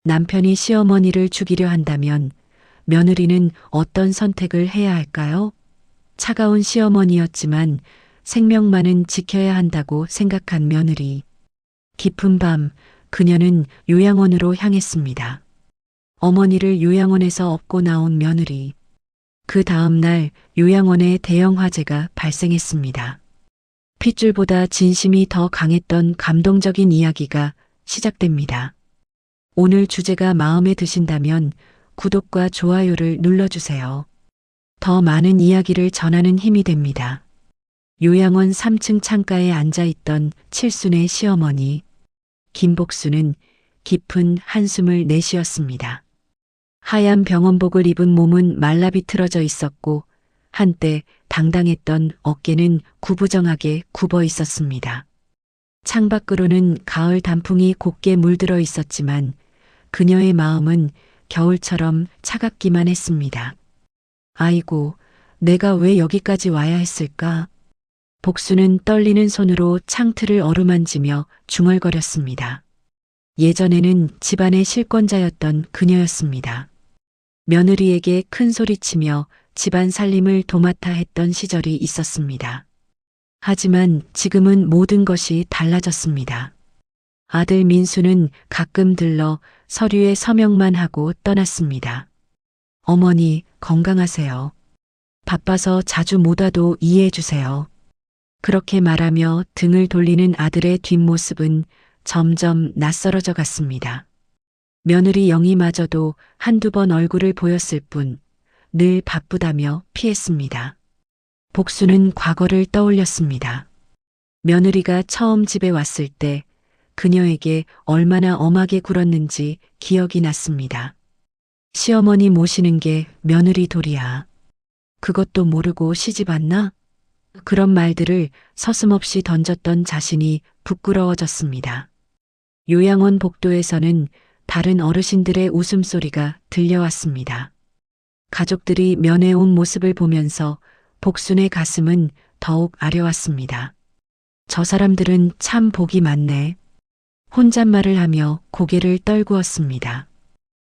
남편이 시어머니를 죽이려 한다면 며느리는 어떤 선택을 해야 할까요? 차가운 시어머니였지만 생명만은 지켜야 한다고 생각한 며느리. 깊은 밤, 그녀는 요양원으로 향했습니다. 어머니를 요양원에서 업고 나온 며느리. 그 다음 날 요양원에 대형 화재가 발생했습니다. 핏줄보다 진심이 더 강했던 감동적인 이야기가 시작됩니다. 오늘 주제가 마음에 드신다면 구독과 좋아요를 눌러주세요. 더 많은 이야기를 전하는 힘이 됩니다. 요양원 3층 창가에 앉아있던 칠순의 시어머니. 김복수는 깊은 한숨을 내쉬었습니다. 하얀 병원복을 입은 몸은 말라비틀어져 있었고 한때 당당했던 어깨는 구부정하게 굽어 있었습니다. 창밖으로는 가을 단풍이 곱게 물들어 있었지만 그녀의 마음은 겨울처럼 차갑기만 했습니다. 아이고, 내가 왜 여기까지 와야 했을까? 복수는 떨리는 손으로 창틀을 어루만지며 중얼거렸습니다. 예전에는 집안의 실권자였던 그녀였습니다. 며느리에게 큰 소리치며 집안 살림을 도맡아 했던 시절이 있었습니다. 하지만 지금은 모든 것이 달라졌습니다. 아들 민수는 가끔 들러 서류에 서명만 하고 떠났습니다. 어머니, 건강하세요. 바빠서 자주 못 와도 이해해 주세요. 그렇게 말하며 등을 돌리는 아들의 뒷모습은 점점 낯설어져 갔습니다. 며느리 영희마저도 한두 번 얼굴을 보였을 뿐 늘 바쁘다며 피했습니다. 복수는 과거를 떠올렸습니다. 며느리가 처음 집에 왔을 때 그녀에게 얼마나 엄하게 굴었는지 기억이 났습니다. 시어머니 모시는 게 며느리 도리야. 그것도 모르고 시집 왔나? 그런 말들을 서슴없이 던졌던 자신이 부끄러워졌습니다. 요양원 복도에서는 다른 어르신들의 웃음소리가 들려왔습니다. 가족들이 면회 온 모습을 보면서 복순의 가슴은 더욱 아려왔습니다. 저 사람들은 참 복이 많네. 혼잣말을 하며 고개를 떨구었습니다.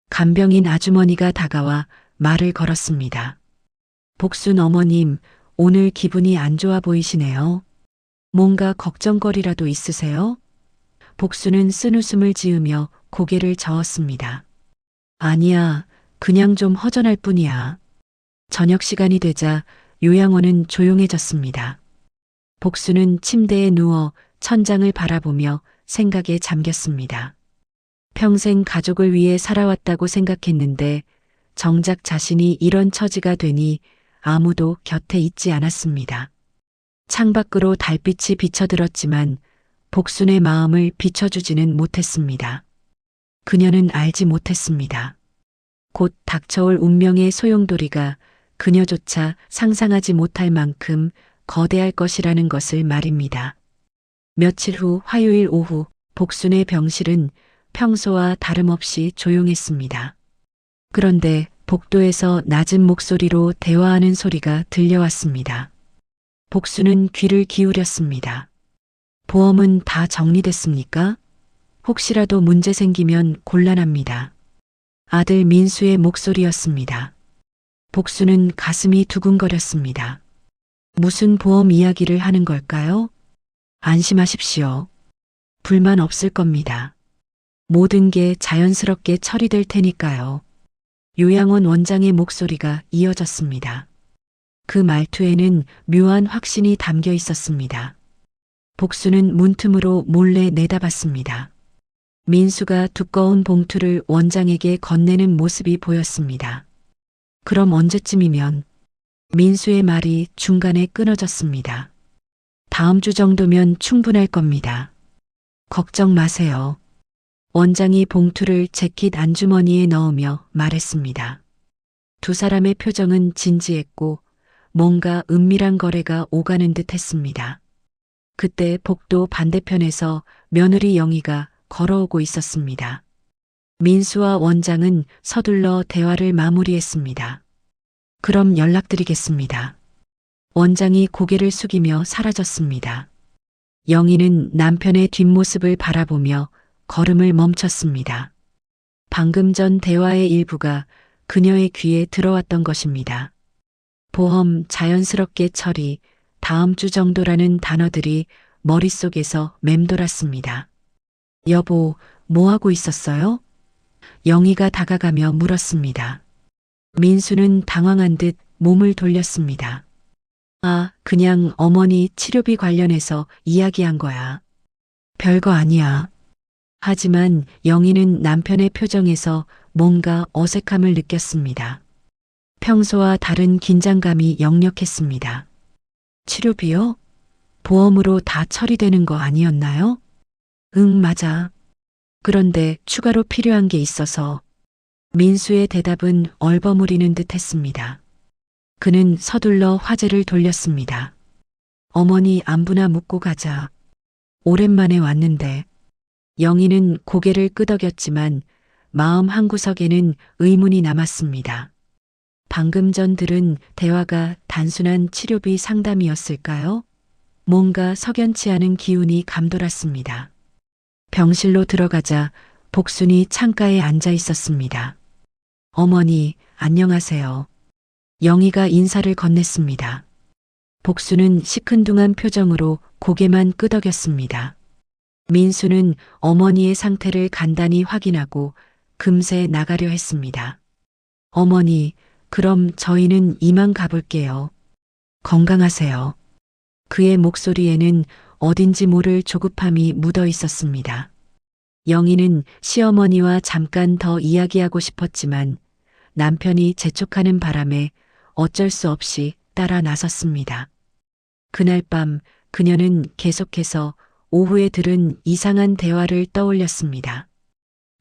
간병인 아주머니가 다가와 말을 걸었습니다. 복순 어머님, 오늘 기분이 안 좋아 보이시네요. 뭔가 걱정거리라도 있으세요? 복수는 쓴웃음을 지으며 고개를 저었습니다. 아니야, 그냥 좀 허전할 뿐이야. 저녁 시간이 되자 요양원은 조용해졌습니다. 복수는 침대에 누워 천장을 바라보며 생각에 잠겼습니다. 평생 가족을 위해 살아왔다고 생각했는데 정작 자신이 이런 처지가 되니 아무도 곁에 있지 않았습니다. 창밖으로 달빛이 비쳐들었지만 복순의 마음을 비춰주지는 못했습니다. 그녀는 알지 못했습니다. 곧 닥쳐올 운명의 소용돌이가 그녀조차 상상하지 못할 만큼 거대할 것이라는 것을 말입니다. 며칠 후 화요일 오후 복순의 병실은 평소와 다름없이 조용했습니다. 그런데 복도에서 낮은 목소리로 대화하는 소리가 들려왔습니다. 복수는 귀를 기울였습니다. 보험은 다 정리됐습니까? 혹시라도 문제 생기면 곤란합니다. 아들 민수의 목소리였습니다. 복수는 가슴이 두근거렸습니다. 무슨 보험 이야기를 하는 걸까요? 안심하십시오. 불만 없을 겁니다. 모든 게 자연스럽게 처리될 테니까요. 요양원 원장의 목소리가 이어졌습니다. 그 말투에는 묘한 확신이 담겨 있었습니다. 복수는 문틈으로 몰래 내다봤습니다. 민수가 두꺼운 봉투를 원장에게 건네는 모습이 보였습니다. 그럼 언제쯤이면? 민수의 말이 중간에 끊어졌습니다. 다음 주 정도면 충분할 겁니다. 걱정 마세요. 원장이 봉투를 재킷 안주머니에 넣으며 말했습니다. 두 사람의 표정은 진지했고 뭔가 은밀한 거래가 오가는 듯 했습니다. 그때 복도 반대편에서 며느리 영희가 걸어오고 있었습니다. 민수와 원장은 서둘러 대화를 마무리했습니다. 그럼 연락드리겠습니다. 원장이 고개를 숙이며 사라졌습니다. 영희는 남편의 뒷모습을 바라보며 걸음을 멈췄습니다. 방금 전 대화의 일부가 그녀의 귀에 들어왔던 것입니다. 보험, 자연스럽게 처리, 다음 주 정도라는 단어들이 머릿속에서 맴돌았습니다. 여보, 뭐 하고 있었어요? 영희가 다가가며 물었습니다. 민수는 당황한 듯 몸을 돌렸습니다. 아, 그냥 어머니 치료비 관련해서 이야기한 거야. 별거 아니야. 하지만 영희는 남편의 표정에서 뭔가 어색함을 느꼈습니다. 평소와 다른 긴장감이 역력했습니다. 치료비요? 보험으로 다 처리되는 거 아니었나요? 응, 맞아. 그런데 추가로 필요한 게 있어서 민수의 대답은 얼버무리는 듯 했습니다. 그는 서둘러 화제를 돌렸습니다. 어머니 안부나 묻고 가자. 오랜만에 왔는데. 영희는 고개를 끄덕였지만 마음 한구석에는 의문이 남았습니다. 방금 전 들은 대화가 단순한 치료비 상담이었을까요? 뭔가 석연치 않은 기운이 감돌았습니다. 병실로 들어가자 복순이 창가에 앉아 있었습니다. 어머니, 안녕하세요. 영희가 인사를 건넸습니다. 복수는 시큰둥한 표정으로 고개만 끄덕였습니다. 민수는 어머니의 상태를 간단히 확인하고 금세 나가려 했습니다. 어머니, 그럼 저희는 이만 가볼게요. 건강하세요. 그의 목소리에는 어딘지 모를 조급함이 묻어 있었습니다. 영희는 시어머니와 잠깐 더 이야기하고 싶었지만 남편이 재촉하는 바람에 어쩔 수 없이 따라 나섰습니다. 그날 밤 그녀는 계속해서 오후에 들은 이상한 대화를 떠올렸습니다.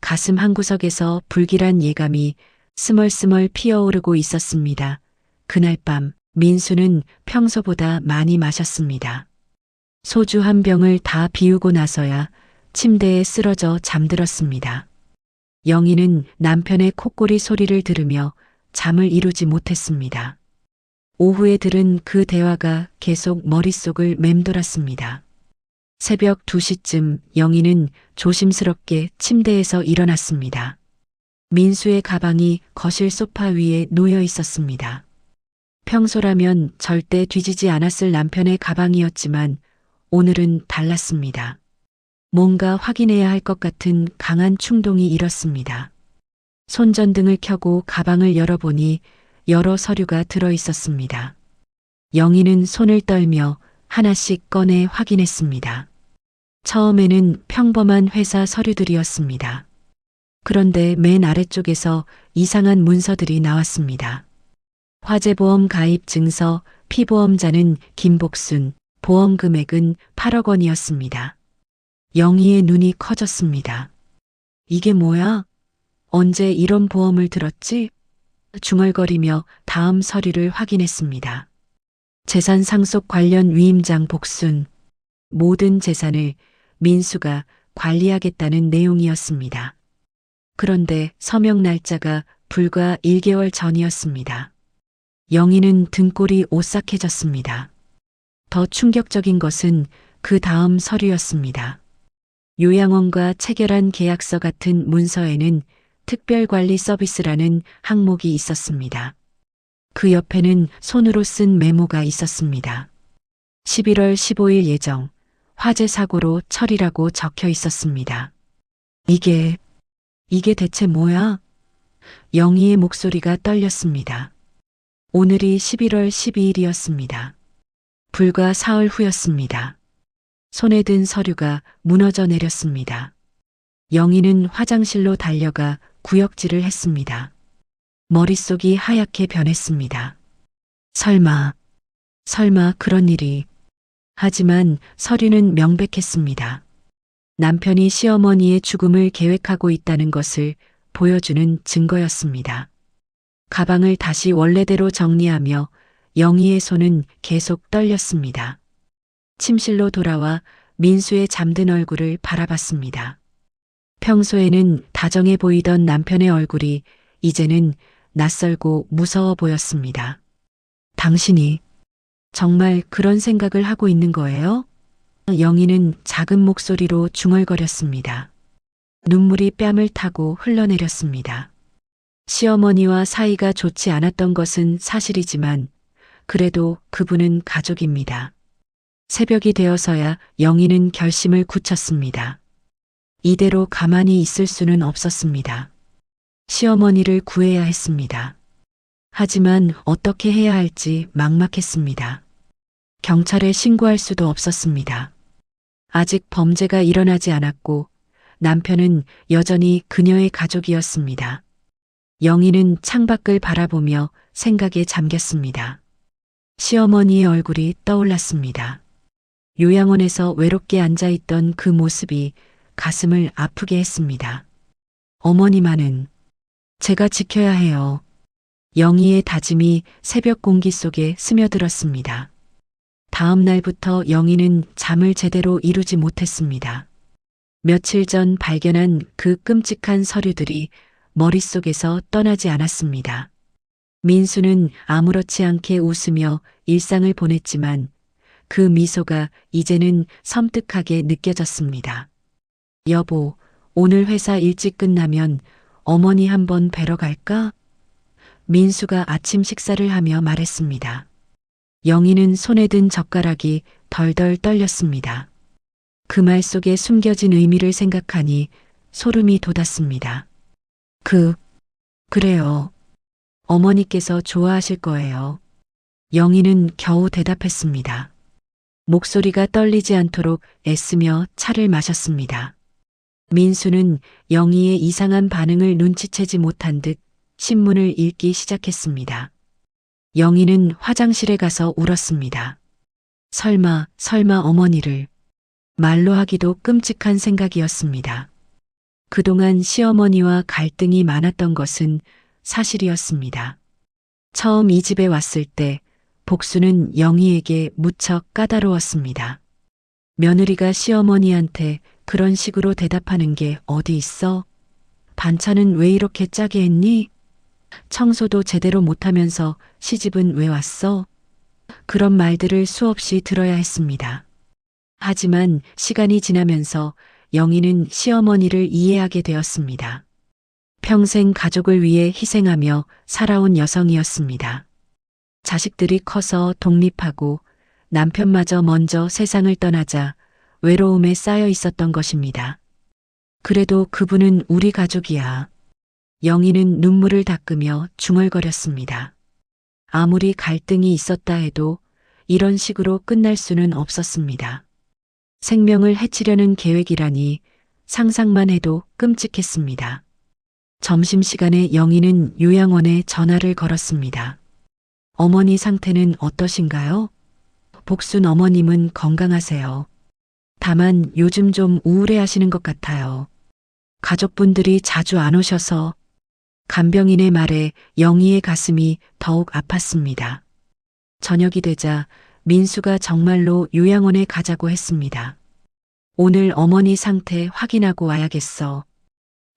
가슴 한구석에서 불길한 예감이 스멀스멀 피어오르고 있었습니다. 그날 밤 민수는 평소보다 많이 마셨습니다. 소주 한 병을 다 비우고 나서야 침대에 쓰러져 잠들었습니다. 영희는 남편의 콧소리 소리를 들으며 잠을 이루지 못했습니다. 오후에 들은 그 대화가 계속 머릿속을 맴돌았습니다. 새벽 2시쯤 영희는 조심스럽게 침대에서 일어났습니다. 민수의 가방이 거실 소파 위에 놓여 있었습니다. 평소라면 절대 뒤지지 않았을 남편의 가방이었지만 오늘은 달랐습니다. 뭔가 확인해야 할 것 같은 강한 충동이 일었습니다. 손전등을 켜고 가방을 열어보니 여러 서류가 들어 있었습니다. 영희는 손을 떨며 하나씩 꺼내 확인했습니다. 처음에는 평범한 회사 서류들이었습니다. 그런데 맨 아래쪽에서 이상한 문서들이 나왔습니다. 화재보험 가입 증서, 피보험자는 김복순, 보험 금액은 8억 원이었습니다. 영희의 눈이 커졌습니다. 이게 뭐야? 언제 이런 보험을 들었지? 중얼거리며 다음 서류를 확인했습니다. 재산 상속 관련 위임장 복순. 모든 재산을 민수가 관리하겠다는 내용이었습니다. 그런데 서명 날짜가 불과 1개월 전이었습니다. 영희는 등골이 오싹해졌습니다. 더 충격적인 것은 그 다음 서류였습니다. 요양원과 체결한 계약서 같은 문서에는 특별관리 서비스라는 항목이 있었습니다. 그 옆에는 손으로 쓴 메모가 있었습니다. 11월 15일 예정, 화재 사고로 처리라고 적혀 있었습니다. 이게 대체 뭐야? 영희의 목소리가 떨렸습니다. 오늘이 11월 12일이었습니다. 불과 사흘 후였습니다. 손에 든 서류가 무너져 내렸습니다. 영희는 화장실로 달려가 구역질을 했습니다. 머릿속이 하얗게 변했습니다. 설마 그런 일이. 하지만 서류는 명백했습니다. 남편이 시어머니의 죽음을 계획하고 있다는 것을 보여주는 증거였습니다. 가방을 다시 원래대로 정리하며 영희의 손은 계속 떨렸습니다. 침실로 돌아와 민수의 잠든 얼굴을 바라봤습니다. 평소에는 다정해 보이던 남편의 얼굴이 이제는 낯설고 무서워 보였습니다. 당신이 정말 그런 생각을 하고 있는 거예요? 영희는 작은 목소리로 중얼거렸습니다. 눈물이 뺨을 타고 흘러내렸습니다. 시어머니와 사이가 좋지 않았던 것은 사실이지만 그래도 그분은 가족입니다. 새벽이 되어서야 영희는 결심을 굳혔습니다. 이대로 가만히 있을 수는 없었습니다. 시어머니를 구해야 했습니다. 하지만 어떻게 해야 할지 막막했습니다. 경찰에 신고할 수도 없었습니다. 아직 범죄가 일어나지 않았고 남편은 여전히 그녀의 가족이었습니다. 영희는 창밖을 바라보며 생각에 잠겼습니다. 시어머니의 얼굴이 떠올랐습니다. 요양원에서 외롭게 앉아있던 그 모습이 가슴을 아프게 했습니다. 어머니만은 제가 지켜야 해요. 영희의 다짐이 새벽 공기 속에 스며들었습니다. 다음 날부터 영희는 잠을 제대로 이루지 못했습니다. 며칠 전 발견한 그 끔찍한 서류들이 머릿속에서 떠나지 않았습니다. 민수는 아무렇지 않게 웃으며 일상을 보냈지만 그 미소가 이제는 섬뜩하게 느껴졌습니다. 여보, 오늘 회사 일찍 끝나면 어머니 한번 뵈러 갈까? 민수가 아침 식사를 하며 말했습니다. 영희는 손에 든 젓가락이 덜덜 떨렸습니다. 그 말 속에 숨겨진 의미를 생각하니 소름이 돋았습니다. 그래요. 어머니께서 좋아하실 거예요. 영희는 겨우 대답했습니다. 목소리가 떨리지 않도록 애쓰며 차를 마셨습니다. 민수는 영희의 이상한 반응을 눈치채지 못한 듯 신문을 읽기 시작했습니다. 영희는 화장실에 가서 울었습니다. 설마 어머니를 말로 하기도 끔찍한 생각이었습니다. 그동안 시어머니와 갈등이 많았던 것은 사실이었습니다. 처음 이 집에 왔을 때 복수는 영희에게 무척 까다로웠습니다. 며느리가 시어머니한테 그런 식으로 대답하는 게 어디 있어? 반찬은 왜 이렇게 짜게 했니? 청소도 제대로 못하면서 시집은 왜 왔어? 그런 말들을 수없이 들어야 했습니다. 하지만 시간이 지나면서 영희는 시어머니를 이해하게 되었습니다. 평생 가족을 위해 희생하며 살아온 여성이었습니다. 자식들이 커서 독립하고 남편마저 먼저 세상을 떠나자 외로움에 쌓여 있었던 것입니다. 그래도 그분은 우리 가족이야. 영희는 눈물을 닦으며 중얼거렸습니다. 아무리 갈등이 있었다 해도 이런 식으로 끝날 수는 없었습니다. 생명을 해치려는 계획이라니 상상만 해도 끔찍했습니다. 점심시간에 영희는 요양원에 전화를 걸었습니다. 어머니 상태는 어떠신가요? 복순 어머님은 건강하세요. 다만 요즘 좀 우울해하시는 것 같아요. 가족분들이 자주 안 오셔서. 간병인의 말에 영희의 가슴이 더욱 아팠습니다. 저녁이 되자 민수가 정말로 요양원에 가자고 했습니다. 오늘 어머니 상태 확인하고 와야겠어.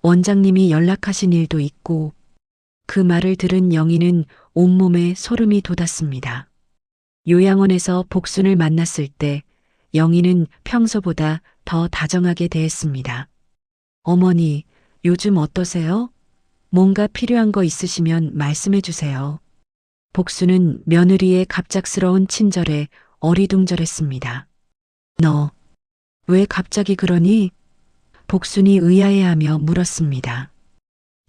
원장님이 연락하신 일도 있고. 그 말을 들은 영희는 온몸에 소름이 돋았습니다. 요양원에서 복순을 만났을 때 영희는 평소보다 더 다정하게 대했습니다. 어머니, 요즘 어떠세요? 뭔가 필요한 거 있으시면 말씀해 주세요. 복수는 며느리의 갑작스러운 친절에 어리둥절했습니다. 너, 왜 갑자기 그러니? 복순이 의아해하며 물었습니다.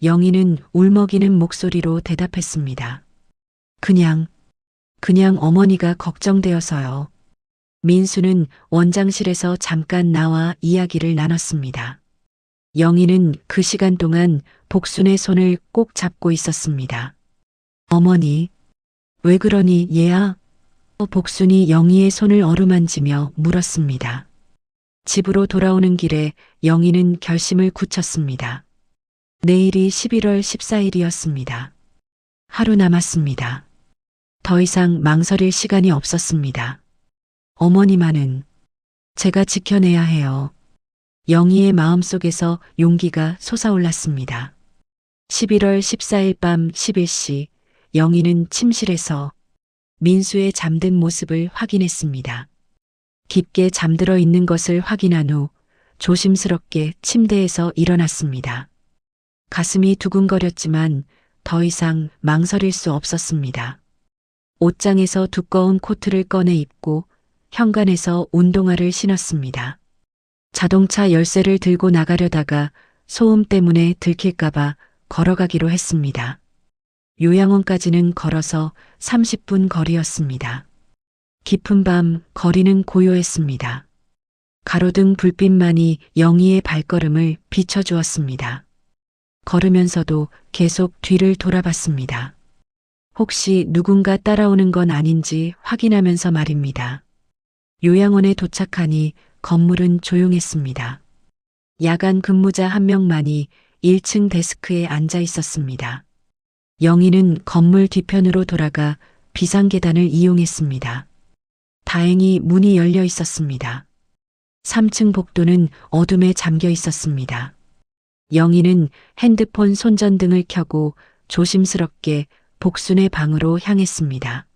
영희는 울먹이는 목소리로 대답했습니다. 그냥 어머니가 걱정되어서요. 민수는 원장실에서 잠깐 나와 이야기를 나눴습니다. 영희는 그 시간 동안 복순의 손을 꼭 잡고 있었습니다. 어머니, 왜 그러니 얘야? 복순이 영희의 손을 어루만지며 물었습니다. 집으로 돌아오는 길에 영희는 결심을 굳혔습니다. 내일이 11월 14일이었습니다. 하루 남았습니다. 더 이상 망설일 시간이 없었습니다. 어머니만은 제가 지켜내야 해요. 영희의 마음속에서 용기가 솟아올랐습니다. 11월 14일 밤 11시 영희는 침실에서 민수의 잠든 모습을 확인했습니다. 깊게 잠들어 있는 것을 확인한 후 조심스럽게 침대에서 일어났습니다. 가슴이 두근거렸지만 더 이상 망설일 수 없었습니다. 옷장에서 두꺼운 코트를 꺼내 입고 현관에서 운동화를 신었습니다. 자동차 열쇠를 들고 나가려다가 소음 때문에 들킬까봐 걸어가기로 했습니다. 요양원까지는 걸어서 30분 거리였습니다. 깊은 밤 거리는 고요했습니다. 가로등 불빛만이 영희의 발걸음을 비춰주었습니다. 걸으면서도 계속 뒤를 돌아봤습니다. 혹시 누군가 따라오는 건 아닌지 확인하면서 말입니다. 요양원에 도착하니 건물은 조용했습니다. 야간 근무자 한 명만이 1층 데스크에 앉아 있었습니다. 영희는 건물 뒤편으로 돌아가 비상계단을 이용했습니다. 다행히 문이 열려 있었습니다. 3층 복도는 어둠에 잠겨 있었습니다. 영희는 핸드폰 손전등을 켜고 조심스럽게 복순의 방으로 향했습니다.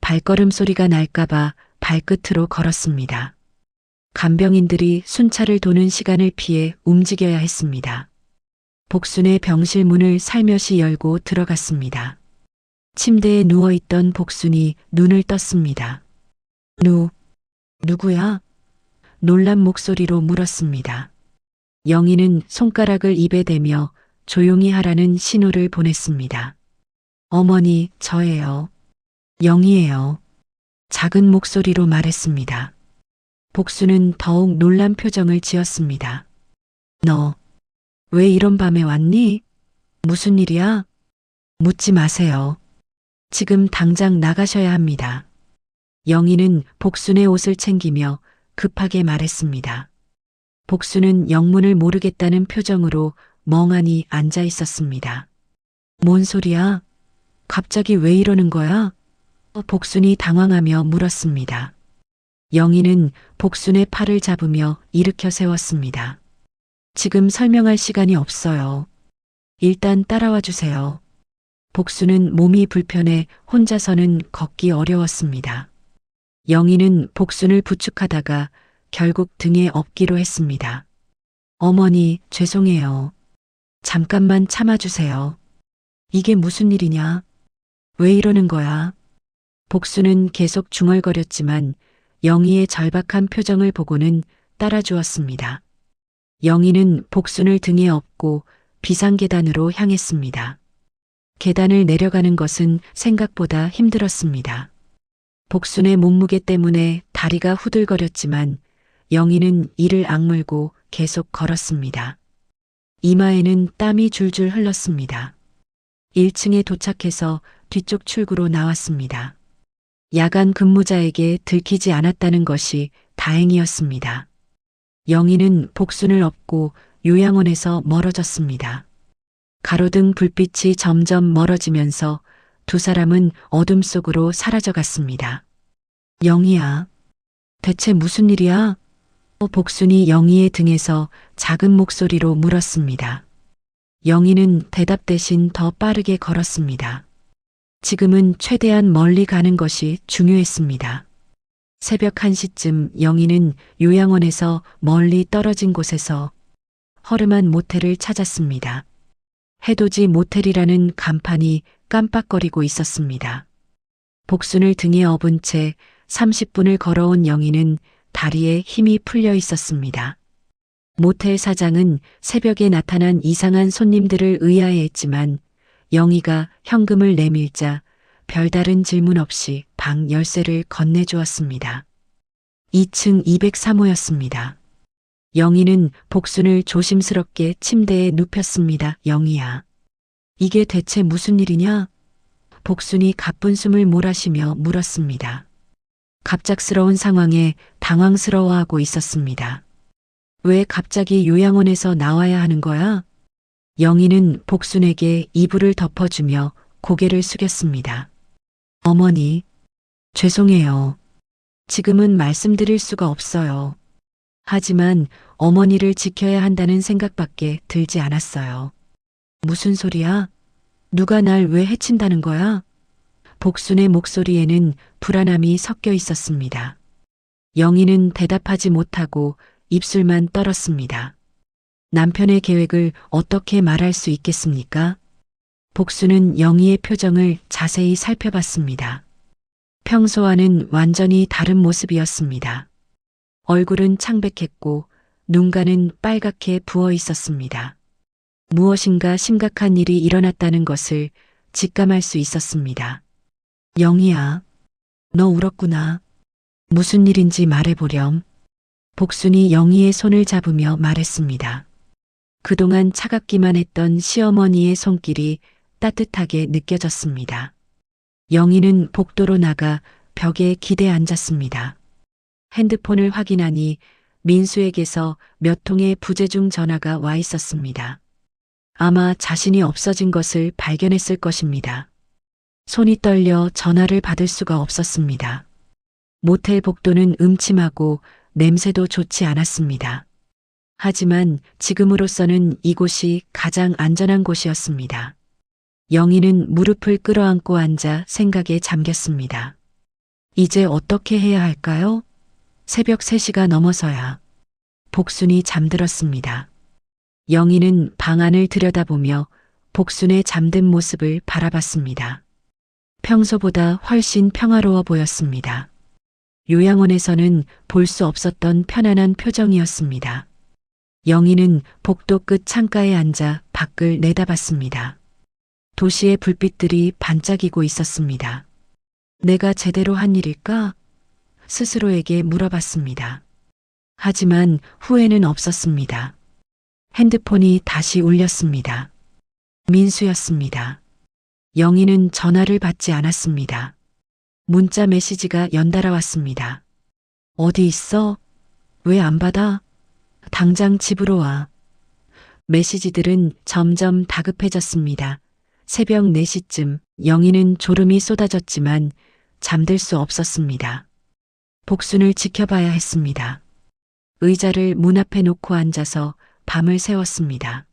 발걸음 소리가 날까봐 발끝으로 걸었습니다. 간병인들이 순찰을 도는 시간을 피해 움직여야 했습니다. 복순의 병실 문을 살며시 열고 들어갔습니다. 침대에 누워있던 복순이 눈을 떴습니다. 누구야? 놀란 목소리로 물었습니다. 영희는 손가락을 입에 대며 조용히 하라는 신호를 보냈습니다. 어머니, 저예요. 영희예요. 작은 목소리로 말했습니다. 복수는 더욱 놀란 표정을 지었습니다. 너, 왜 이런 밤에 왔니? 무슨 일이야? 묻지 마세요. 지금 당장 나가셔야 합니다. 영희는 복순의 옷을 챙기며 급하게 말했습니다. 복순은 영문을 모르겠다는 표정으로 멍하니 앉아 있었습니다. 뭔 소리야? 갑자기 왜 이러는 거야? 복순이 당황하며 물었습니다. 영희는 복순의 팔을 잡으며 일으켜 세웠습니다. 지금 설명할 시간이 없어요. 일단 따라와 주세요. 복순은 몸이 불편해 혼자서는 걷기 어려웠습니다. 영희는 복순을 부축하다가 결국 등에 업기로 했습니다. 어머니, 죄송해요. 잠깐만 참아주세요. 이게 무슨 일이냐? 왜 이러는 거야? 복순은 계속 중얼거렸지만 영희의 절박한 표정을 보고는 따라주었습니다. 영희는 복순을 등에 업고 비상계단으로 향했습니다. 계단을 내려가는 것은 생각보다 힘들었습니다. 복순의 몸무게 때문에 다리가 후들거렸지만 영희는 이를 악물고 계속 걸었습니다. 이마에는 땀이 줄줄 흘렀습니다. 1층에 도착해서 뒤쪽 출구로 나왔습니다. 야간 근무자에게 들키지 않았다는 것이 다행이었습니다. 영희는 복순을 업고 요양원에서 멀어졌습니다. 가로등 불빛이 점점 멀어지면서 두 사람은 어둠 속으로 사라져갔습니다. 영희야, 대체 무슨 일이야? 복순이 영희의 등에서 작은 목소리로 물었습니다. 영희는 대답 대신 더 빠르게 걸었습니다. 지금은 최대한 멀리 가는 것이 중요했습니다. 새벽 1시쯤 영희는 요양원에서 멀리 떨어진 곳에서 허름한 모텔을 찾았습니다. 해돋이 모텔이라는 간판이 깜빡거리고 있었습니다. 복순을 등에 업은 채 30분을 걸어온 영희는 다리에 힘이 풀려 있었습니다. 모텔 사장은 새벽에 나타난 이상한 손님들을 의아해했지만 영희가 현금을 내밀자 별다른 질문 없이 방 열쇠를 건네주었습니다. 2층 203호였습니다. 영희는 복순을 조심스럽게 침대에 눕혔습니다. 영희야, 이게 대체 무슨 일이냐? 복순이 가쁜 숨을 몰아쉬며 물었습니다. 갑작스러운 상황에 당황스러워하고 있었습니다. 왜 갑자기 요양원에서 나와야 하는 거야? 영희는 복순에게 이불을 덮어주며 고개를 숙였습니다. 어머니, 죄송해요. 지금은 말씀드릴 수가 없어요. 하지만 어머니를 지켜야 한다는 생각밖에 들지 않았어요. 무슨 소리야? 누가 날 왜 해친다는 거야? 복순의 목소리에는 불안함이 섞여 있었습니다. 영희는 대답하지 못하고 입술만 떨었습니다. 남편의 계획을 어떻게 말할 수 있겠습니까? 복수는 영희의 표정을 자세히 살펴봤습니다. 평소와는 완전히 다른 모습이었습니다. 얼굴은 창백했고 눈가는 빨갛게 부어 있었습니다. 무엇인가 심각한 일이 일어났다는 것을 직감할 수 있었습니다. 영희야, 너 울었구나. 무슨 일인지 말해보렴. 복순이 영희의 손을 잡으며 말했습니다. 그동안 차갑기만 했던 시어머니의 손길이 따뜻하게 느껴졌습니다. 영희는 복도로 나가 벽에 기대 앉았습니다. 핸드폰을 확인하니 민수에게서 몇 통의 부재중 전화가 와 있었습니다. 아마 자신이 없어진 것을 발견했을 것입니다. 손이 떨려 전화를 받을 수가 없었습니다. 모텔 복도는 음침하고 냄새도 좋지 않았습니다. 하지만 지금으로서는 이곳이 가장 안전한 곳이었습니다. 영희는 무릎을 끌어안고 앉아 생각에 잠겼습니다. 이제 어떻게 해야 할까요? 새벽 3시가 넘어서야 복순이 잠들었습니다. 영희는 방 안을 들여다보며 복순의 잠든 모습을 바라봤습니다. 평소보다 훨씬 평화로워 보였습니다. 요양원에서는 볼 수 없었던 편안한 표정이었습니다. 영희는 복도 끝 창가에 앉아 밖을 내다봤습니다. 도시의 불빛들이 반짝이고 있었습니다. 내가 제대로 한 일일까? 스스로에게 물어봤습니다. 하지만 후회는 없었습니다. 핸드폰이 다시 울렸습니다. 민수였습니다. 영희는 전화를 받지 않았습니다. 문자 메시지가 연달아 왔습니다. 어디 있어? 왜 안 받아? 당장 집으로 와. 메시지들은 점점 다급해졌습니다. 새벽 4시쯤 영희는 졸음이 쏟아졌지만 잠들 수 없었습니다. 복순을 지켜봐야 했습니다. 의자를 문 앞에 놓고 앉아서 밤을 새웠습니다.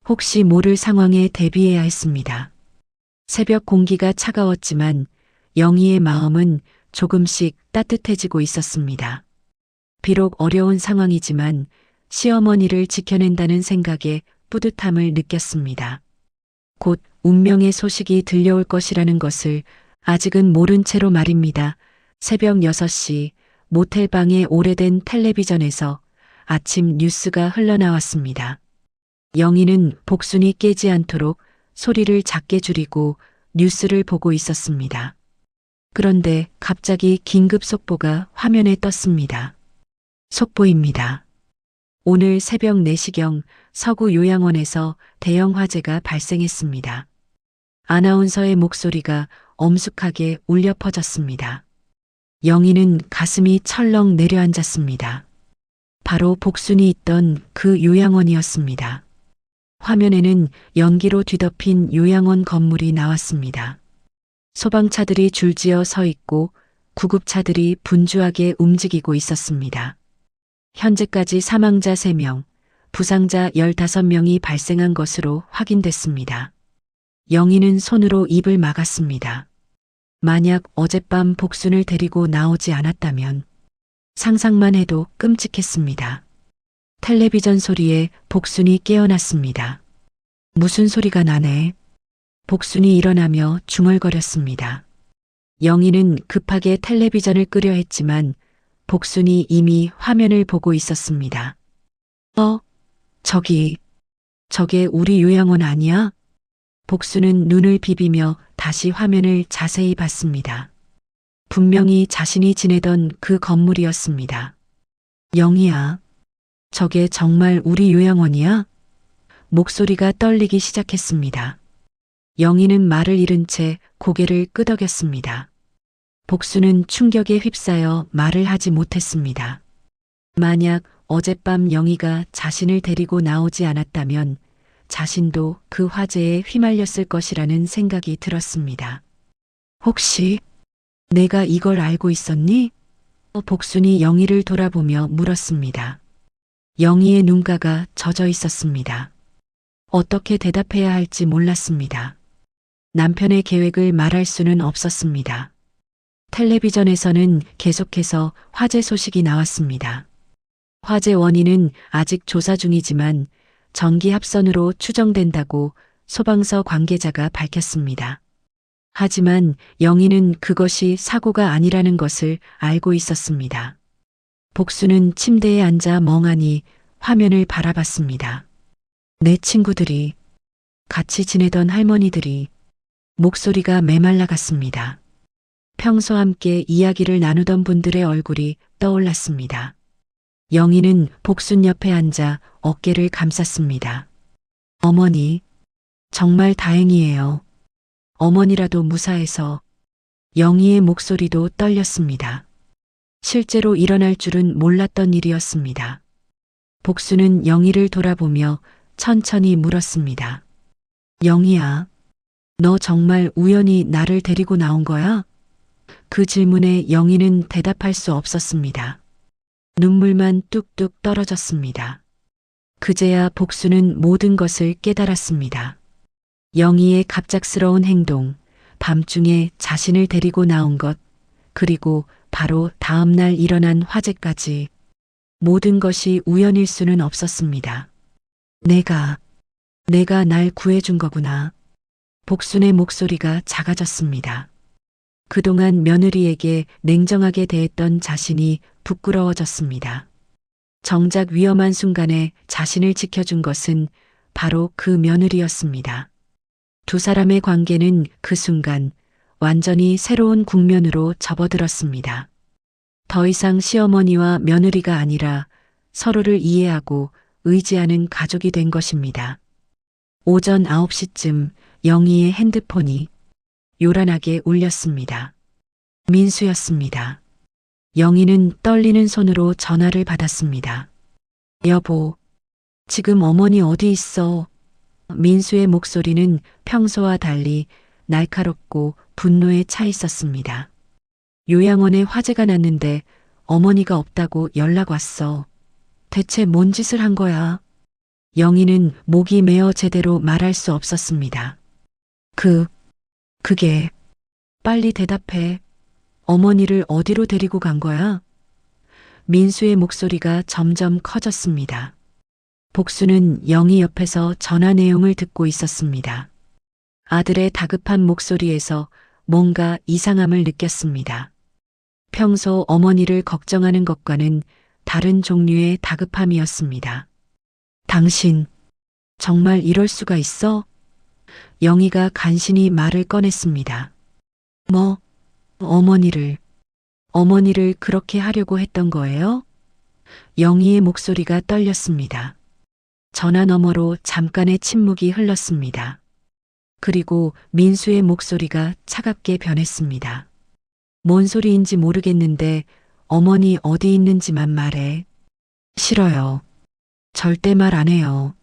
혹시 모를 상황에 대비해야 했습니다. 새벽 공기가 차가웠지만 영희의 마음은 조금씩 따뜻해지고 있었습니다. 비록 어려운 상황이지만 시어머니를 지켜낸다는 생각에 뿌듯함을 느꼈습니다. 곧 운명의 소식이 들려올 것이라는 것을 아직은 모른 채로 말입니다. 새벽 6시 모텔방의 오래된 텔레비전에서 아침 뉴스가 흘러나왔습니다. 영희는 복순이 깨지 않도록 소리를 작게 줄이고 뉴스를 보고 있었습니다. 그런데 갑자기 긴급 속보가 화면에 떴습니다. 속보입니다. 오늘 새벽 4시경 서구 요양원에서 대형 화재가 발생했습니다. 아나운서의 목소리가 엄숙하게 울려 퍼졌습니다. 영희는 가슴이 철렁 내려앉았습니다. 바로 복순이 있던 그 요양원이었습니다. 화면에는 연기로 뒤덮인 요양원 건물이 나왔습니다. 소방차들이 줄지어 서 있고 구급차들이 분주하게 움직이고 있었습니다. 현재까지 사망자 3명, 부상자 15명이 발생한 것으로 확인됐습니다. 영희는 손으로 입을 막았습니다. 만약 어젯밤 복순을 데리고 나오지 않았다면 상상만 해도 끔찍했습니다. 텔레비전 소리에 복순이 깨어났습니다. 무슨 소리가 나네? 복순이 일어나며 중얼거렸습니다. 영희는 급하게 텔레비전을 끄려 했지만 복순이 이미 화면을 보고 있었습니다. 저게 우리 요양원 아니야? 복순은 눈을 비비며 다시 화면을 자세히 봤습니다. 분명히 자신이 지내던 그 건물이었습니다. 영희야, 저게 정말 우리 요양원이야? 목소리가 떨리기 시작했습니다. 영희는 말을 잃은 채 고개를 끄덕였습니다. 복수는 충격에 휩싸여 말을 하지 못했습니다. 만약 어젯밤 영희가 자신을 데리고 나오지 않았다면 자신도 그 화재에 휘말렸을 것이라는 생각이 들었습니다. 혹시 내가 이걸 알고 있었니? 복순이 영희를 돌아보며 물었습니다. 영희의 눈가가 젖어 있었습니다. 어떻게 대답해야 할지 몰랐습니다. 남편의 계획을 말할 수는 없었습니다. 텔레비전에서는 계속해서 화재 소식이 나왔습니다. 화재 원인은 아직 조사 중이지만 전기 합선으로 추정된다고 소방서 관계자가 밝혔습니다. 하지만 영희는 그것이 사고가 아니라는 것을 알고 있었습니다. 복수는 침대에 앉아 멍하니 화면을 바라봤습니다. 내 친구들이, 같이 지내던 할머니들이, 목소리가 메말라갔습니다. 평소 함께 이야기를 나누던 분들의 얼굴이 떠올랐습니다. 영희는 복순 옆에 앉아 어깨를 감쌌습니다. 어머니, 정말 다행이에요. 어머니라도 무사해서. 영희의 목소리도 떨렸습니다. 실제로 일어날 줄은 몰랐던 일이었습니다. 복수는 영희를 돌아보며 천천히 물었습니다. 영희야, 너 정말 우연히 나를 데리고 나온 거야? 그 질문에 영희는 대답할 수 없었습니다. 눈물만 뚝뚝 떨어졌습니다. 그제야 복수는 모든 것을 깨달았습니다. 영희의 갑작스러운 행동, 밤중에 자신을 데리고 나온 것, 그리고 바로 다음 날 일어난 화재까지 모든 것이 우연일 수는 없었습니다. 내가 날 구해준 거구나. 복순의 목소리가 작아졌습니다. 그동안 며느리에게 냉정하게 대했던 자신이 부끄러워졌습니다. 정작 위험한 순간에 자신을 지켜준 것은 바로 그 며느리였습니다. 두 사람의 관계는 그 순간 완전히 새로운 국면으로 접어들었습니다. 더 이상 시어머니와 며느리가 아니라 서로를 이해하고 의지하는 가족이 된 것입니다. 오전 9시쯤 영희의 핸드폰이 요란하게 울렸습니다. 민수였습니다. 영희는 떨리는 손으로 전화를 받았습니다. 여보, 지금 어머니 어디 있어? 민수의 목소리는 평소와 달리 날카롭고 분노에 차 있었습니다. 요양원에 화재가 났는데 어머니가 없다고 연락 왔어. 대체 뭔 짓을 한 거야? 영희는 목이 메어 제대로 말할 수 없었습니다. 그게, 빨리 대답해. 어머니를 어디로 데리고 간 거야? 민수의 목소리가 점점 커졌습니다. 복수는 영희 옆에서 전화 내용을 듣고 있었습니다. 아들의 다급한 목소리에서 뭔가 이상함을 느꼈습니다. 평소 어머니를 걱정하는 것과는 다른 종류의 다급함이었습니다. 당신, 정말 이럴 수가 있어? 영희가 간신히 말을 꺼냈습니다. 어머니를 그렇게 하려고 했던 거예요? 영희의 목소리가 떨렸습니다. 전화 너머로 잠깐의 침묵이 흘렀습니다. 그리고 민수의 목소리가 차갑게 변했습니다. 뭔 소리인지 모르겠는데 어머니 어디 있는지만 말해. 싫어요. 절대 말 안 해요.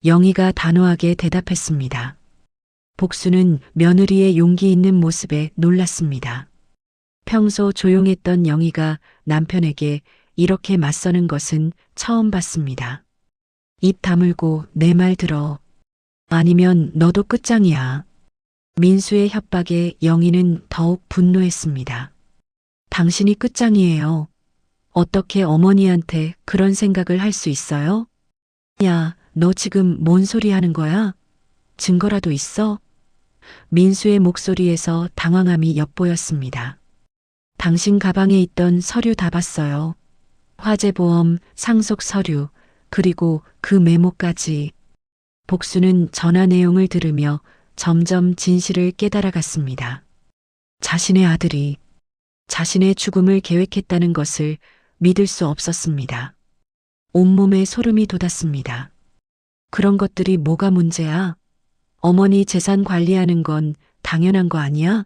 영희가 단호하게 대답했습니다. 복수는 며느리의 용기 있는 모습에 놀랐습니다. 평소 조용했던 영희가 남편에게 이렇게 맞서는 것은 처음 봤습니다. 입 다물고 내 말 들어. 아니면 너도 끝장이야. 민수의 협박에 영희는 더욱 분노했습니다. 당신이 끝장이에요. 어떻게 어머니한테 그런 생각을 할 수 있어요? 야, 너 지금 뭔 소리 하는 거야? 증거라도 있어? 민수의 목소리에서 당황함이 엿보였습니다. 당신 가방에 있던 서류 다 봤어요. 화재보험, 상속 서류, 그리고 그 메모까지. 복수는 전화 내용을 들으며 점점 진실을 깨달아갔습니다. 자신의 아들이 자신의 죽음을 계획했다는 것을 믿을 수 없었습니다. 온몸에 소름이 돋았습니다. 그런 것들이 뭐가 문제야? 어머니 재산 관리하는 건 당연한 거 아니야?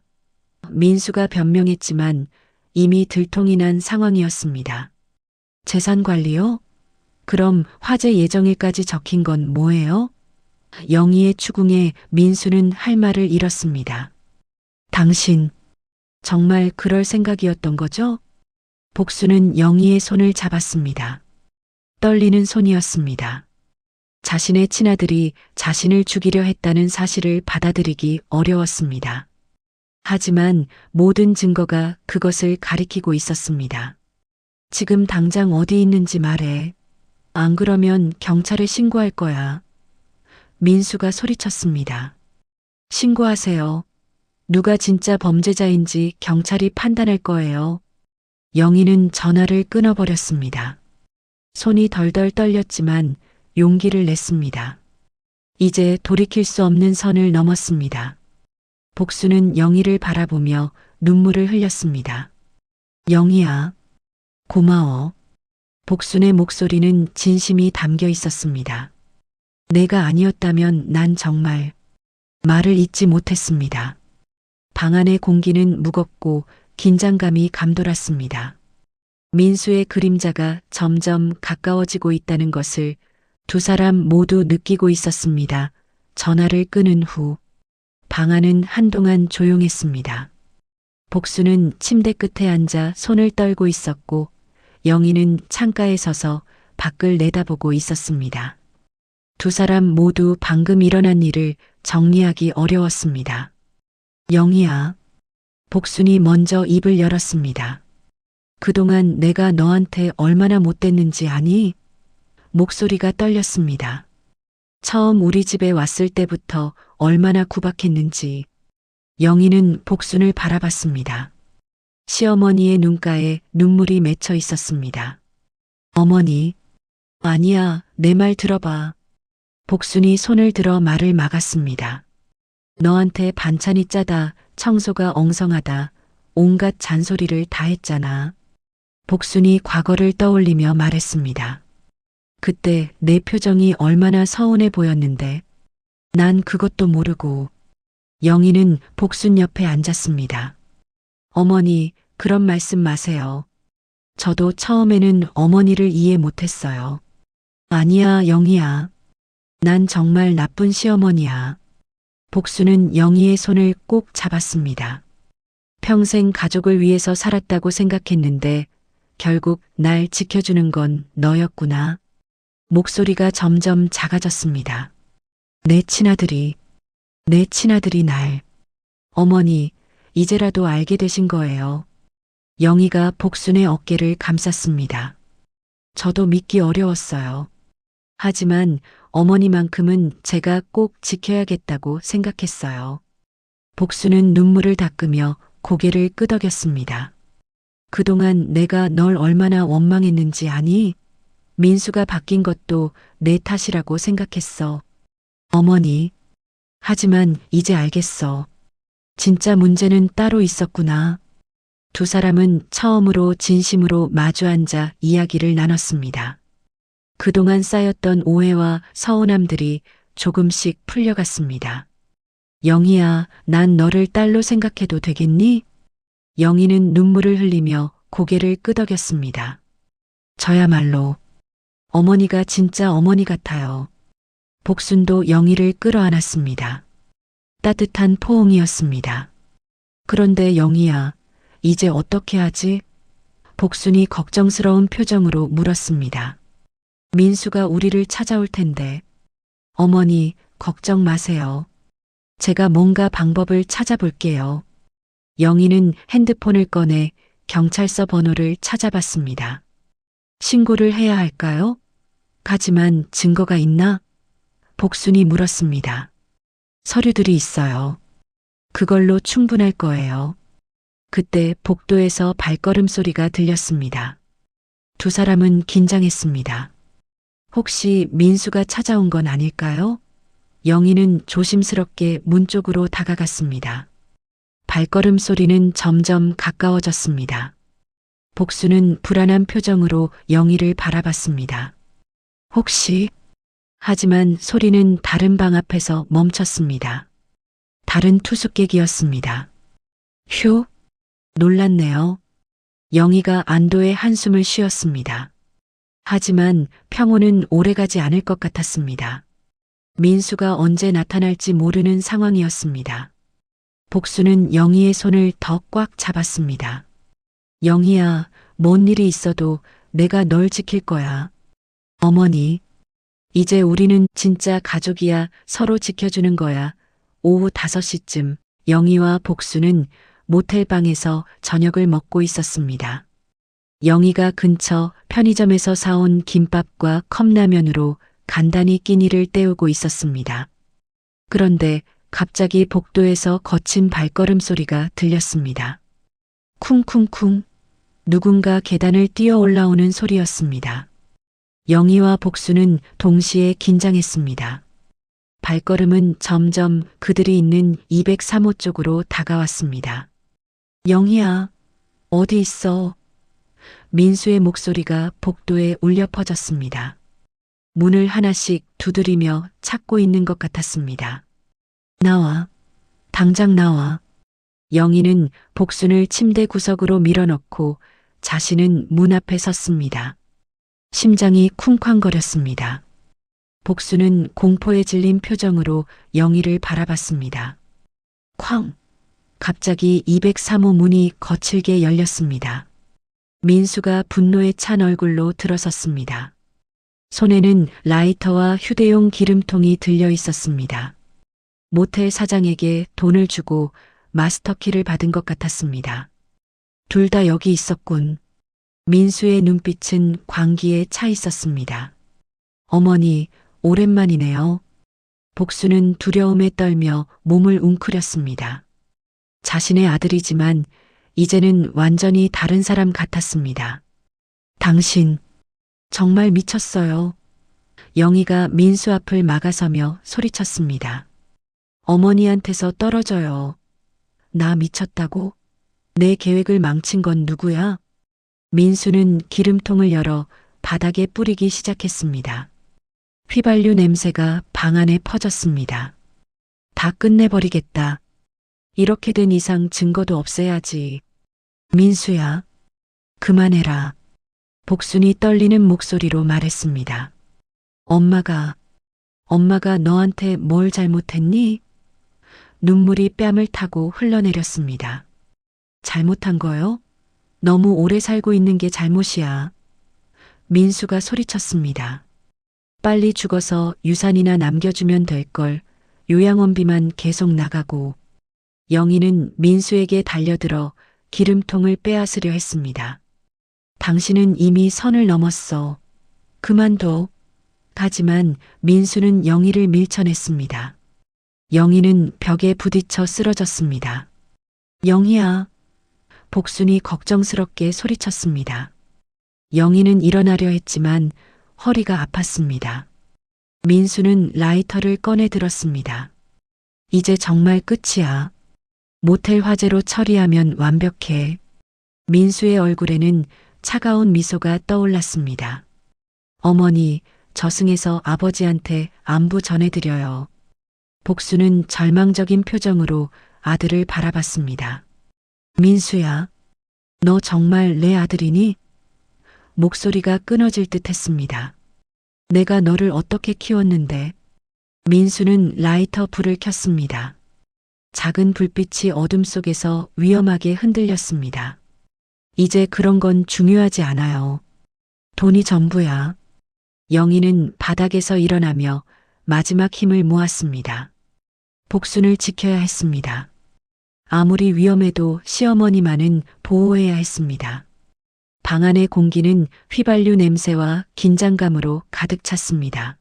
민수가 변명했지만 이미 들통이 난 상황이었습니다. 재산 관리요? 그럼 화재 예정일까지 적힌 건 뭐예요? 영희의 추궁에 민수는 할 말을 잃었습니다. 당신, 정말 그럴 생각이었던 거죠? 복수는 영희의 손을 잡았습니다. 떨리는 손이었습니다. 자신의 친아들이 자신을 죽이려 했다는 사실을 받아들이기 어려웠습니다. 하지만 모든 증거가 그것을 가리키고 있었습니다. 지금 당장 어디 있는지 말해. 안 그러면 경찰에 신고할 거야. 민수가 소리쳤습니다. 신고하세요. 누가 진짜 범죄자인지 경찰이 판단할 거예요. 영희는 전화를 끊어버렸습니다. 손이 덜덜 떨렸지만 용기를 냈습니다. 이제 돌이킬 수 없는 선을 넘었습니다. 복수는 영희를 바라보며 눈물을 흘렸습니다. 영희야, 고마워. 복순의 목소리는 진심이 담겨 있었습니다. 내가 아니었다면 난 정말 말을 잇지 못했습니다. 방 안의 공기는 무겁고 긴장감이 감돌았습니다. 민수의 그림자가 점점 가까워지고 있다는 것을 두 사람 모두 느끼고 있었습니다. 전화를 끊은 후 방 안은 한동안 조용했습니다. 복수는 침대 끝에 앉아 손을 떨고 있었고 영희는 창가에 서서 밖을 내다보고 있었습니다. 두 사람 모두 방금 일어난 일을 정리하기 어려웠습니다. 영희야. 복순이 먼저 입을 열었습니다. 그동안 내가 너한테 얼마나 못됐는지 아니? 목소리가 떨렸습니다. 처음 우리 집에 왔을 때부터 얼마나 구박했는지. 영희는 복순을 바라봤습니다. 시어머니의 눈가에 눈물이 맺혀 있었습니다. 어머니, 아니야, 내 말 들어봐. 복순이 손을 들어 말을 막았습니다. 너한테 반찬이 짜다, 청소가 엉성하다, 온갖 잔소리를 다 했잖아. 복순이 과거를 떠올리며 말했습니다. 그때 내 표정이 얼마나 서운해 보였는데 난 그것도 모르고. 영희는 복순 옆에 앉았습니다. 어머니, 그런 말씀 마세요. 저도 처음에는 어머니를 이해 못했어요. 아니야, 영희야. 난 정말 나쁜 시어머니야. 복순은 영희의 손을 꼭 잡았습니다. 평생 가족을 위해서 살았다고 생각했는데 결국 날 지켜주는 건 너였구나. 목소리가 점점 작아졌습니다. 내 친아들이 날. 어머니, 이제라도 알게 되신 거예요. 영희가 복순의 어깨를 감쌌습니다. 저도 믿기 어려웠어요. 하지만 어머니만큼은 제가 꼭 지켜야겠다고 생각했어요. 복순은 눈물을 닦으며 고개를 끄덕였습니다. 그동안 내가 널 얼마나 원망했는지 아니? 민수가 바뀐 것도 내 탓이라고 생각했어. 어머니. 하지만 이제 알겠어. 진짜 문제는 따로 있었구나. 두 사람은 처음으로 진심으로 마주 앉아 이야기를 나눴습니다. 그동안 쌓였던 오해와 서운함들이 조금씩 풀려갔습니다. 영희야, 난 너를 딸로 생각해도 되겠니? 영희는 눈물을 흘리며 고개를 끄덕였습니다. 저야말로 어머니가 진짜 어머니 같아요. 복순도 영희를 끌어안았습니다. 따뜻한 포옹이었습니다. 그런데 영희야, 이제 어떻게 하지? 복순이 걱정스러운 표정으로 물었습니다. 민수가 우리를 찾아올 텐데. 어머니, 걱정 마세요. 제가 뭔가 방법을 찾아볼게요. 영희는 핸드폰을 꺼내 경찰서 번호를 찾아봤습니다. 신고를 해야 할까요? 하지만 증거가 있나? 복순이 물었습니다. 서류들이 있어요. 그걸로 충분할 거예요. 그때 복도에서 발걸음 소리가 들렸습니다. 두 사람은 긴장했습니다. 혹시 민수가 찾아온 건 아닐까요? 영희는 조심스럽게 문 쪽으로 다가갔습니다. 발걸음 소리는 점점 가까워졌습니다. 복수는 불안한 표정으로 영희를 바라봤습니다. 혹시? 하지만 소리는 다른 방 앞에서 멈췄습니다. 다른 투숙객이었습니다. 휴? 놀랐네요. 영희가 안도의 한숨을 쉬었습니다. 하지만 평온은 오래가지 않을 것 같았습니다. 민수가 언제 나타날지 모르는 상황이었습니다. 복수는 영희의 손을 더 꽉 잡았습니다. 영희야, 뭔 일이 있어도 내가 널 지킬 거야. 어머니, 이제 우리는 진짜 가족이야. 서로 지켜주는 거야. 오후 5시쯤 영희와 복수는 모텔방에서 저녁을 먹고 있었습니다. 영희가 근처 편의점에서 사온 김밥과 컵라면으로 간단히 끼니를 때우고 있었습니다. 그런데 갑자기 복도에서 거친 발걸음 소리가 들렸습니다. 쿵쿵쿵. 누군가 계단을 뛰어 올라오는 소리였습니다. 영희와 복수는 동시에 긴장했습니다. 발걸음은 점점 그들이 있는 203호 쪽으로 다가왔습니다. 영희야, 어디 있어? 민수의 목소리가 복도에 울려 퍼졌습니다. 문을 하나씩 두드리며 찾고 있는 것 같았습니다. 나와. 당장 나와. 영희는 복순을 침대 구석으로 밀어넣고 자신은 문 앞에 섰습니다. 심장이 쿵쾅거렸습니다. 복수는 공포에 질린 표정으로 영희를 바라봤습니다. 쾅! 갑자기 203호 문이 거칠게 열렸습니다. 민수가 분노에 찬 얼굴로 들어섰습니다. 손에는 라이터와 휴대용 기름통이 들려 있었습니다. 모텔 사장에게 돈을 주고 마스터키를 받은 것 같았습니다. 둘 다 여기 있었군. 민수의 눈빛은 광기에 차 있었습니다. 어머니, 오랜만이네요. 복수는 두려움에 떨며 몸을 웅크렸습니다. 자신의 아들이지만 이제는 완전히 다른 사람 같았습니다. 당신, 정말 미쳤어요. 영희가 민수 앞을 막아서며 소리쳤습니다. 어머니한테서 떨어져요. 나 미쳤다고? 내 계획을 망친 건 누구야? 민수는 기름통을 열어 바닥에 뿌리기 시작했습니다. 휘발유 냄새가 방 안에 퍼졌습니다. 다 끝내버리겠다. 이렇게 된 이상 증거도 없애야지. 민수야, 그만해라. 복순이 떨리는 목소리로 말했습니다. 엄마가 너한테 뭘 잘못했니? 눈물이 뺨을 타고 흘러내렸습니다. 잘못한 거요? 너무 오래 살고 있는 게 잘못이야. 민수가 소리쳤습니다. 빨리 죽어서 유산이나 남겨주면 될 걸. 요양원비만 계속 나가고. 영희는 민수에게 달려들어 기름통을 빼앗으려 했습니다. 당신은 이미 선을 넘었어. 그만둬. 하지만 민수는 영희를 밀쳐냈습니다. 영희는 벽에 부딪혀 쓰러졌습니다. 영희야. 복순이 걱정스럽게 소리쳤습니다. 영희는 일어나려 했지만 허리가 아팠습니다. 민수는 라이터를 꺼내 들었습니다. 이제 정말 끝이야. 모텔 화재로 처리하면 완벽해. 민수의 얼굴에는 차가운 미소가 떠올랐습니다. 어머니, 저승에서 아버지한테 안부 전해드려요. 복수는 절망적인 표정으로 아들을 바라봤습니다. 민수야, 너 정말 내 아들이니? 목소리가 끊어질 듯 했습니다. 내가 너를 어떻게 키웠는데? 민수는 라이터 불을 켰습니다. 작은 불빛이 어둠 속에서 위험하게 흔들렸습니다. 이제 그런 건 중요하지 않아요. 돈이 전부야. 영희는 바닥에서 일어나며 마지막 힘을 모았습니다. 복순을 지켜야 했습니다. 아무리 위험해도 시어머니만은 보호해야 했습니다. 방 안의 공기는 휘발유 냄새와 긴장감으로 가득 찼습니다.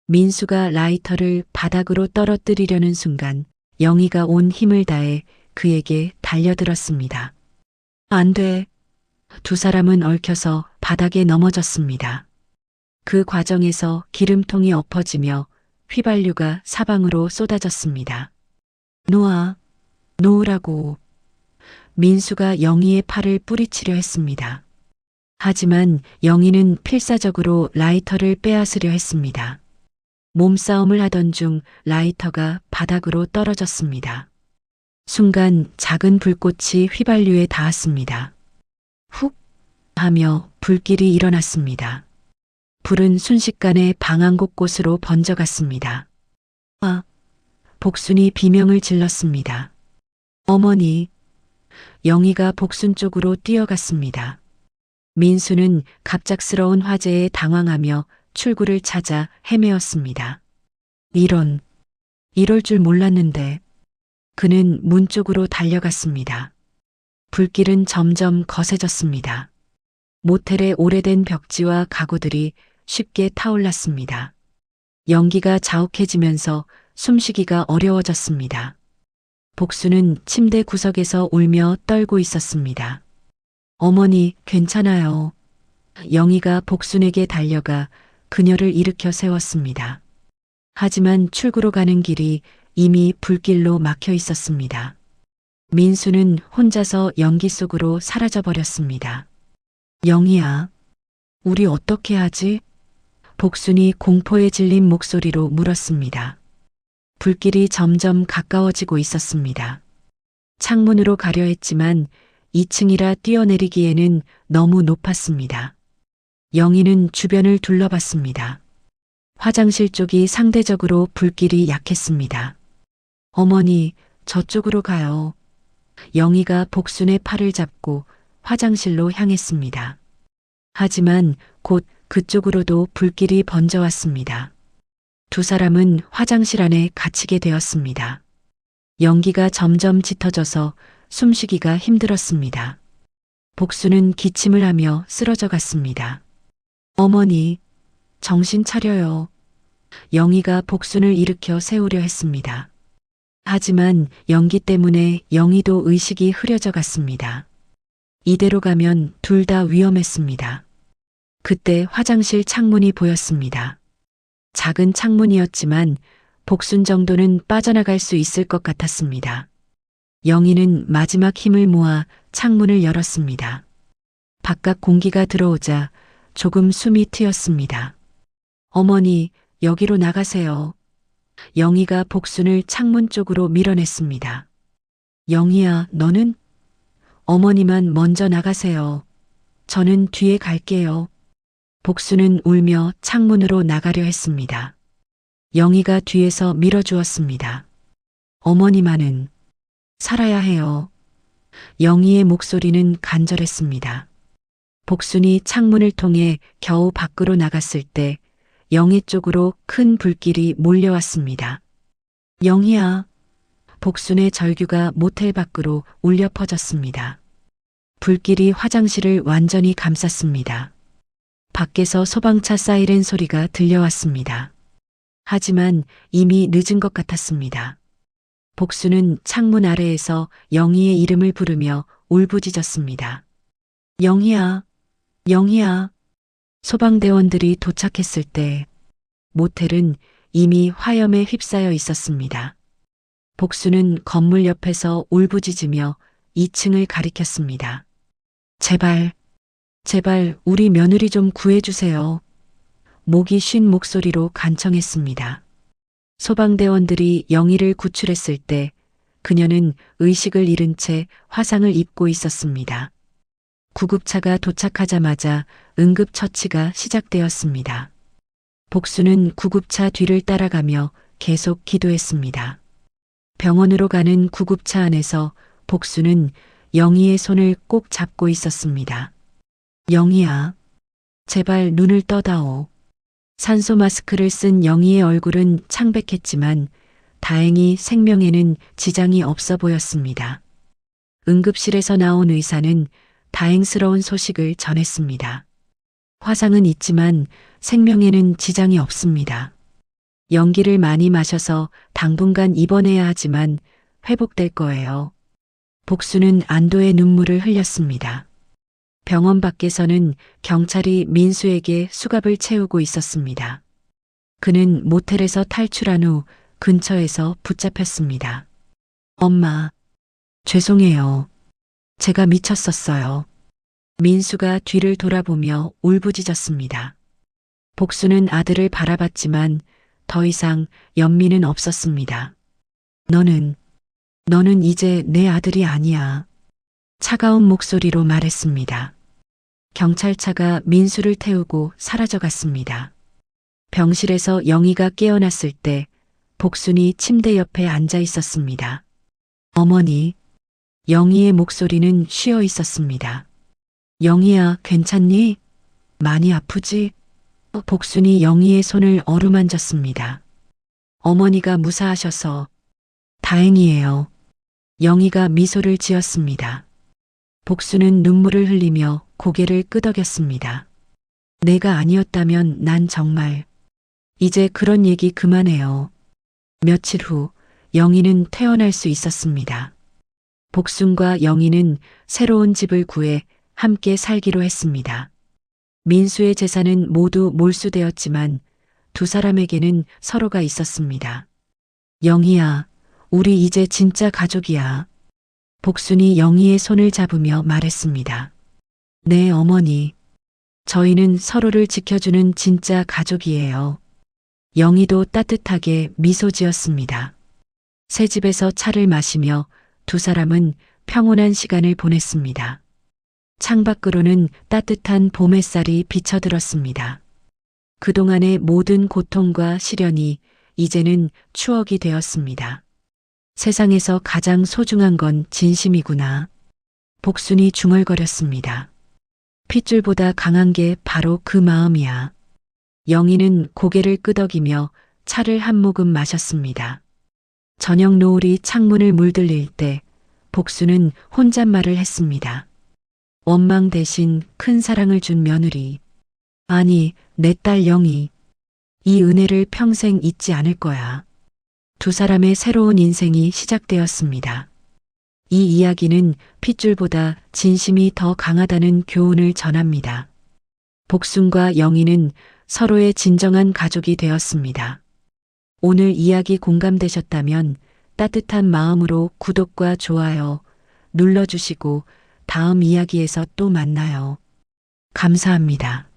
민수가 라이터를 바닥으로 떨어뜨리려는 순간 영희가 온 힘을 다해 그에게 달려들었습니다. 안 돼. 두 사람은 얽혀서 바닥에 넘어졌습니다. 그 과정에서 기름통이 엎어지며 휘발유가 사방으로 쏟아졌습니다. 놓으라고. 민수가 영희의 팔을 뿌리치려 했습니다. 하지만 영희는 필사적으로 라이터를 빼앗으려 했습니다. 몸싸움을 하던 중 라이터가 바닥으로 떨어졌습니다. 순간 작은 불꽃이 휘발유에 닿았습니다. 훅 하며 불길이 일어났습니다. 불은 순식간에 방 안 곳곳으로 번져갔습니다. 복순이 비명을 질렀습니다. 어머니. 영희가 복순 쪽으로 뛰어갔습니다. 민수는 갑작스러운 화재에 당황하며 출구를 찾아 헤매었습니다. 이럴 줄 몰랐는데. 그는 문 쪽으로 달려갔습니다. 불길은 점점 거세졌습니다. 모텔의 오래된 벽지와 가구들이 쉽게 타올랐습니다. 연기가 자욱해지면서 숨쉬기가 어려워졌습니다. 복수는 침대 구석에서 울며 떨고 있었습니다. 어머니, 괜찮아요. 영희가 복순에게 달려가 그녀를 일으켜 세웠습니다. 하지만 출구로 가는 길이 이미 불길로 막혀 있었습니다. 민수는 혼자서 연기 속으로 사라져 버렸습니다. 영희야, 우리 어떻게 하지? 복순이 공포에 질린 목소리로 물었습니다. 불길이 점점 가까워지고 있었습니다. 창문으로 가려 했지만 2층이라 뛰어내리기에는 너무 높았습니다. 영희는 주변을 둘러봤습니다. 화장실 쪽이 상대적으로 불길이 약했습니다. 어머니, 저쪽으로 가요. 영희가 복순의 팔을 잡고 화장실로 향했습니다. 하지만 곧 그쪽으로도 불길이 번져왔습니다. 두 사람은 화장실 안에 갇히게 되었습니다. 연기가 점점 짙어져서 숨쉬기가 힘들었습니다. 복수는 기침을 하며 쓰러져 갔습니다. 어머니, 정신 차려요. 영희가 복순을 일으켜 세우려 했습니다. 하지만 연기 때문에 영희도 의식이 흐려져 갔습니다. 이대로 가면 둘 다 위험했습니다. 그때 화장실 창문이 보였습니다. 작은 창문이었지만 복순 정도는 빠져나갈 수 있을 것 같았습니다. 영희는 마지막 힘을 모아 창문을 열었습니다. 바깥 공기가 들어오자 조금 숨이 트였습니다. 어머니, 여기로 나가세요. 영희가 복순을 창문 쪽으로 밀어냈습니다. 영희야, 너는? 어머니만 먼저 나가세요. 저는 뒤에 갈게요. 복순은 울며 창문으로 나가려 했습니다. 영희가 뒤에서 밀어주었습니다. 어머니만은 살아야 해요. 영희의 목소리는 간절했습니다. 복순이 창문을 통해 겨우 밖으로 나갔을 때 영희 쪽으로 큰 불길이 몰려왔습니다. 영희야. 복순의 절규가 모텔 밖으로 울려 퍼졌습니다. 불길이 화장실을 완전히 감쌌습니다. 밖에서 소방차 사이렌 소리가 들려왔습니다. 하지만 이미 늦은 것 같았습니다. 복수는 창문 아래에서 영희의 이름을 부르며 울부짖었습니다. 영희야, 영희야. 소방대원들이 도착했을 때 모텔은 이미 화염에 휩싸여 있었습니다. 복수는 건물 옆에서 울부짖으며 2층을 가리켰습니다. 제발, 제발 우리 며느리 좀 구해주세요. 목이 쉰 목소리로 간청했습니다. 소방대원들이 영희를 구출했을 때 그녀는 의식을 잃은 채 화상을 입고 있었습니다. 구급차가 도착하자마자 응급처치가 시작되었습니다. 복수는 구급차 뒤를 따라가며 계속 기도했습니다. 병원으로 가는 구급차 안에서 복수는 영희의 손을 꼭 잡고 있었습니다. 영희야, 제발 눈을 떠다오. 산소 마스크를 쓴 영희의 얼굴은 창백했지만 다행히 생명에는 지장이 없어 보였습니다. 응급실에서 나온 의사는 다행스러운 소식을 전했습니다. 화상은 있지만 생명에는 지장이 없습니다. 연기를 많이 마셔서 당분간 입원해야 하지만 회복될 거예요. 복수는 안도의 눈물을 흘렸습니다. 병원 밖에서는 경찰이 민수에게 수갑을 채우고 있었습니다. 그는 모텔에서 탈출한 후 근처에서 붙잡혔습니다. 엄마, 죄송해요. 제가 미쳤었어요. 민수가 뒤를 돌아보며 울부짖었습니다. 복수는 아들을 바라봤지만 더 이상 연민은 없었습니다. 너는 이제 내 아들이 아니야. 차가운 목소리로 말했습니다. 경찰차가 민수를 태우고 사라져갔습니다. 병실에서 영희가 깨어났을 때 복순이 침대 옆에 앉아 있었습니다. 어머니, 영희의 목소리는 쉬어 있었습니다. 영희야, 괜찮니? 많이 아프지? 복순이 영희의 손을 어루만졌습니다. 어머니가 무사하셔서 다행이에요. 영희가 미소를 지었습니다. 복수는 눈물을 흘리며 고개를 끄덕였습니다. 내가 아니었다면 난 정말. 이제 그런 얘기 그만해요. 며칠 후 영희는 퇴원할 수 있었습니다. 복순과 영희는 새로운 집을 구해 함께 살기로 했습니다. 민수의 재산은 모두 몰수되었지만 두 사람에게는 서로가 있었습니다. 영희야, 우리 이제 진짜 가족이야. 복순이 영희의 손을 잡으며 말했습니다. 네, 어머니. 저희는 서로를 지켜주는 진짜 가족이에요. 영희도 따뜻하게 미소 지었습니다. 새 집에서 차를 마시며 두 사람은 평온한 시간을 보냈습니다. 창밖으로는 따뜻한 봄 햇살이 비쳐들었습니다. 그동안의 모든 고통과 시련이 이제는 추억이 되었습니다. 세상에서 가장 소중한 건 진심이구나. 복순이 중얼거렸습니다. 핏줄보다 강한 게 바로 그 마음이야. 영희는 고개를 끄덕이며 차를 한 모금 마셨습니다. 저녁 노을이 창문을 물들릴 때 복순은 혼잣말을 했습니다. 원망 대신 큰 사랑을 준 며느리. 아니, 내 딸 영희. 이 은혜를 평생 잊지 않을 거야. 두 사람의 새로운 인생이 시작되었습니다. 이 이야기는 핏줄보다 진심이 더 강하다는 교훈을 전합니다. 복순과 영희는 서로의 진정한 가족이 되었습니다. 오늘 이야기 공감되셨다면 따뜻한 마음으로 구독과 좋아요 눌러주시고 다음 이야기에서 또 만나요. 감사합니다.